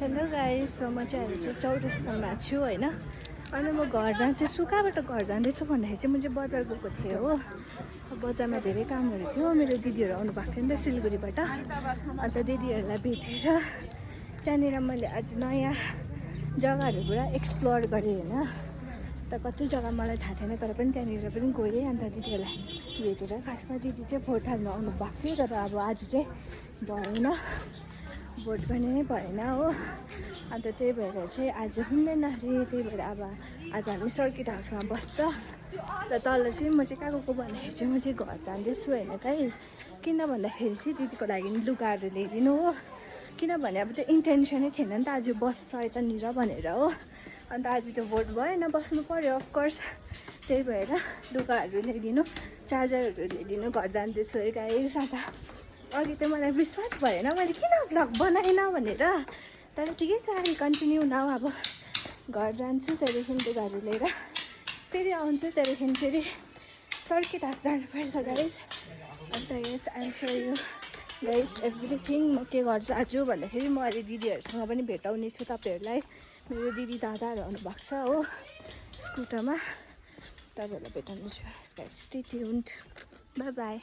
Hello guys, so म चाहिँ अहिले चाहिँ चौरस्तामा छु होइन। अनि म घर जान्छु। कहाँबाट घर जाँदैछु भन्दाखेरि चाहिँ म चाहिँ बजार गएको थिएँ हो। बजारमा धेरै कामहरू थियो। मेरो दिदीहरू आउनु भएको थियो नि त सिलगढीबाट। अन्त दिदीहरूलाई भेटेर त्यहाँनिर मैले आज नयाँ जग्गाहरू पुरा एक्सप्लोर गरेँ होइन। त कति जग्गा मलाई थाहा थिएन, तर पनि त्यहाँनिर पनि गएँ। अन्त दिदीहरूलाई भेटेर खासमा दिदी चाहिँ भोट हाल्नु आउनु भएको थियो, तर अब आज चाहिँ भएन, भोट पनि भएन हो। अन्त त्यही भएर चाहिँ आज हुँदैन अरे। त्यही भएर अब आज हामी सर्किट हाउसमा बस्छ। र तल चाहिँ म चाहिँ कहाँ गएको भन्दाखेरि चाहिँ म चाहिँ घर जाँदैछु होइन गाइस। किन भन्दाखेरि चाहिँ दिदीको लागि लुगाहरू ल्याइदिनु हो। किनभने अब त्यो इन्टेन्सनै थिएन नि त आज बस्छ यतानिर भनेर हो। अन्त आज त्यो भोट भएन, बस्नु पर्यो अफकोर्स। त्यही भएर लुगाहरू ल्याइदिनु, चार्जरहरू ल्याइदिनु, घर जाँदैछु है गाइस। अन्त अघि त मलाई विश्वास भएन मैले किन भ्लग बनाएन भनेर, तर ठिकै छ, अहिले कन्टिन्यू नाउ। अब घर जान्छु, त्यहाँदेखि लुगाहरू लिएर फेरि आउँछु, त्यहाँदेखि फेरि सर्किट हाउस जानुपर्छ guys. And yes I am so you guys everything. म के गर्छु आज भन्दाखेरि म अहिले दिदीहरूसँग पनि भेटाउने छु तपाईँहरूलाई। मेरो दिदी दादाहरू आउनु भएको छ हो स्कुटरमा, तपाईँहरूलाई भेटाउने छु guys. Stay tuned, by by.